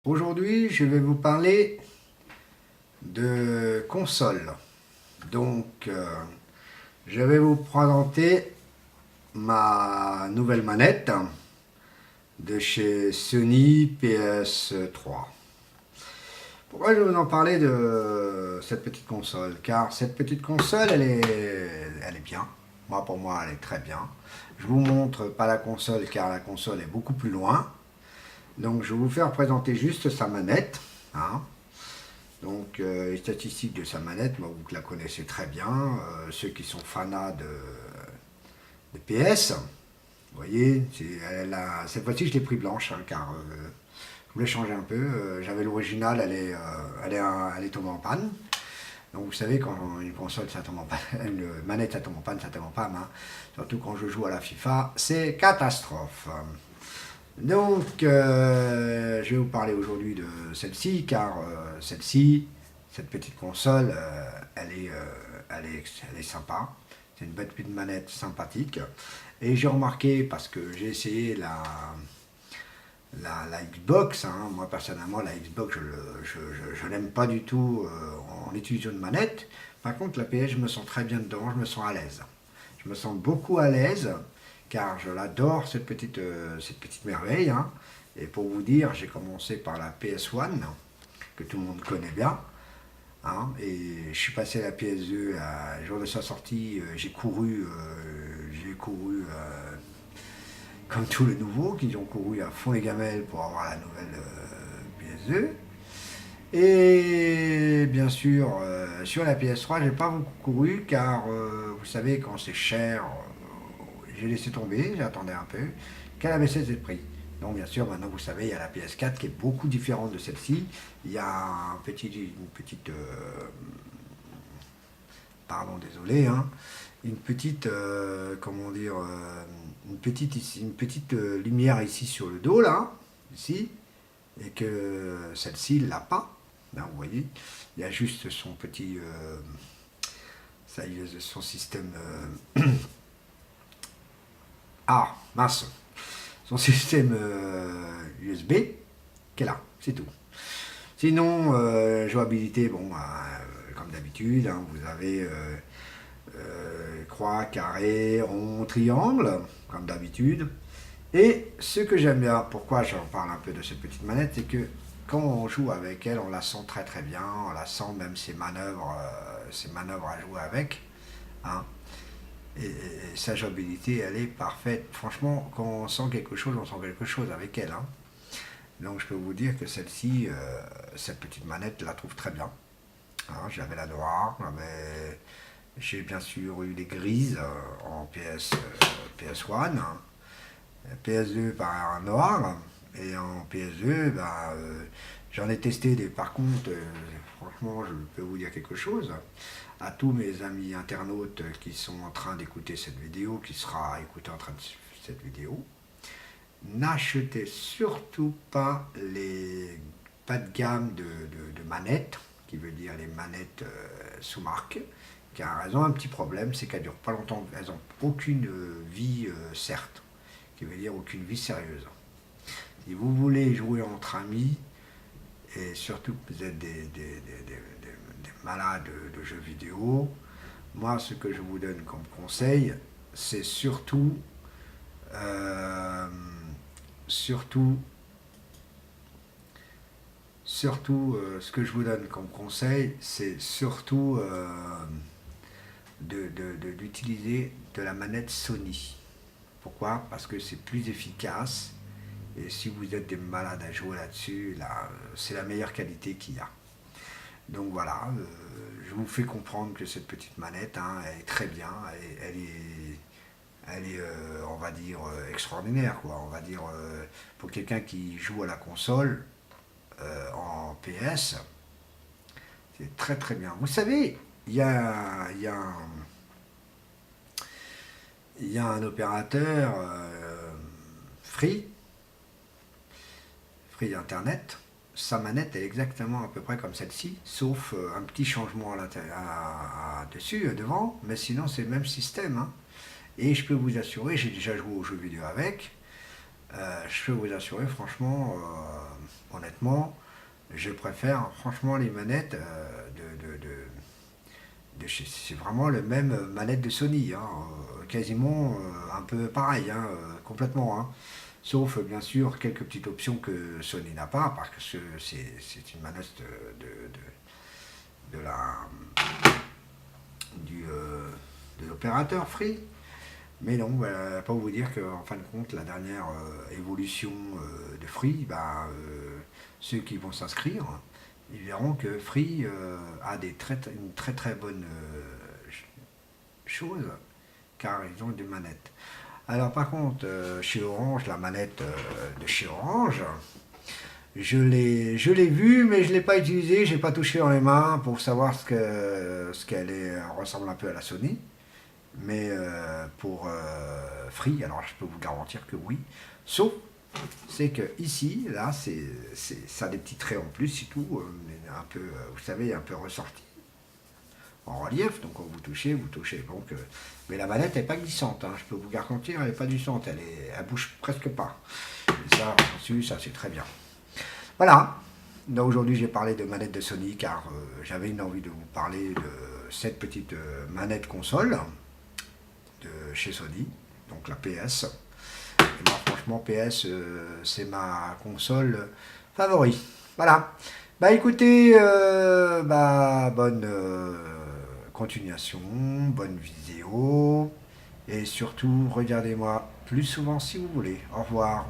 Aujourd'hui, je vais vous parler de console. Donc, je vais vous présenter ma nouvelle manette de chez Sony PS3. Pourquoi je vais vous en parler de cette petite console? Car cette petite console, elle est bien. Moi, pour moi, elle est très bien. Je vous montre pas la console, car la console est beaucoup plus loin. Donc, je vais vous faire présenter juste sa manette. Hein. Donc, les statistiques de sa manette, moi, vous la connaissez très bien. Ceux qui sont fanats de PS, vous voyez, cette fois-ci, je l'ai pris blanche, hein, car je voulais changer un peu. J'avais l'original, elle est tombée en panne. Donc, vous savez, quand une console, ça tombe en panne, une manette, ça tombe en panne, ça tombe en panne. Hein. Surtout quand je joue à la FIFA, c'est catastrophe. Donc, je vais vous parler aujourd'hui de celle-ci, car cette petite console, elle est sympa. C'est une petite manette sympathique. Et j'ai remarqué, parce que j'ai essayé la Xbox, hein, moi personnellement, la Xbox, je n'aime pas du tout en utilisant une manette. Par contre, la PS, je me sens très bien dedans, je me sens à l'aise. Je me sens beaucoup à l'aise car je l'adore cette petite merveille. Hein. Et pour vous dire, j'ai commencé par la PS1, que tout le monde connaît bien. Hein, et je suis passé à la PS2, le jour de sa sortie, j'ai couru comme tous les nouveaux, qui ont couru à fond les gamelles pour avoir la nouvelle PS2. Et bien sûr, sur la PS3, j'ai pas beaucoup couru, car vous savez, quand c'est cher, j'ai laissé tomber, j'attendais un peu, qu'elle avait cessé de prix. Donc bien sûr, maintenant vous savez, il y a la PS4 qui est beaucoup différente de celle-ci. Il y a une petite pardon, désolé, hein, une petite, comment dire, une petite lumière ici sur le dos, là, ici, et que celle-ci, il l'a pas. Là, vous voyez, il y a juste son petit, ça y est, son système... Ah, mince. Son système USB qui est là, c'est tout. Sinon, jouabilité, bon, comme d'habitude, hein, vous avez croix, carré, rond, triangle, comme d'habitude. Et ce que j'aime bien, pourquoi j'en parle un peu de cette petite manette, c'est que quand on joue avec elle, on la sent très très bien, on la sent même ses manœuvres à jouer avec. Hein. Et sa jouabilité, elle est parfaite. Franchement, quand on sent quelque chose avec elle. Hein. Donc je peux vous dire que celle-ci, cette petite manette, je la trouve très bien. Hein, j'avais la noire, j'ai bien sûr eu les grises en PS1, hein. PS2 par noir, et en PS2, bah, j'en ai testé des. Par contre, franchement, je peux vous dire quelque chose. À tous mes amis internautes qui sont en train d'écouter cette vidéo, qui sera écouté en train de cette vidéo, n'achetez surtout pas pas de gamme de manettes, qui veut dire les manettes sous marque, car elles ont un petit problème, c'est qu'elles ne durent pas longtemps, elles n'ont aucune vie certes, qui veut dire aucune vie sérieuse. Si vous voulez jouer entre amis, et surtout que vous êtes des malades de jeux vidéo, moi ce que je vous donne comme conseil, c'est surtout ce que je vous donne comme conseil, c'est surtout d'utiliser de la manette Sony. Pourquoi? Parce que c'est plus efficace. Et si vous êtes des malades à jouer là-dessus, là, c'est la meilleure qualité qu'il y a. Donc voilà, je vous fais comprendre que cette petite manette, hein, elle est très bien, elle est on va dire, extraordinaire, quoi. On va dire, pour quelqu'un qui joue à la console en PS, c'est très très bien. Vous savez, il y a un opérateur Free Internet. Sa manette est exactement à peu près comme celle-ci, sauf un petit changement dessus, devant, mais sinon c'est le même système. Hein. Et je peux vous assurer, j'ai déjà joué aux jeux vidéo avec, Je peux vous assurer, franchement, honnêtement, je préfère franchement les manettes c'est vraiment le même manette de Sony, hein, quasiment un peu pareil, hein, complètement. Hein. Sauf bien sûr quelques petites options que Sony n'a pas, parce que c'est une manette de la, de l'opérateur Free. Mais non, bah, pas vous dire qu'en fin de compte, la dernière évolution de Free, bah, ceux qui vont s'inscrire, ils verront que Free a une très très bonne chose, car ils ont des manettes. Alors par contre, chez Orange, la manette de chez Orange, je l'ai vue, mais je ne l'ai pas utilisée, j'ai pas touché dans les mains pour savoir ce qu'elle ressemble un peu à la Sony. Mais pour Free, alors je peux vous garantir que oui. Sauf, c'est que ici, là, ça a des petits traits en plus et tout, un peu, vous savez, un peu ressorti en relief. Donc quand vous touchez, vous touchez. Donc, mais la manette n'est pas glissante. Hein, je peux vous garantir, elle n'est pas glissante. Elle bouge presque pas. Et ça, dessus, ça c'est très bien. Voilà. Donc aujourd'hui, j'ai parlé de manette de Sony car j'avais une envie de vous parler de cette petite manette console de chez Sony, donc la PS. Et moi, franchement, PS, c'est ma console favori. Voilà. Bah écoutez, bah, bonne continuation, bonne vidéo. Et surtout, regardez-moi plus souvent si vous voulez. Au revoir.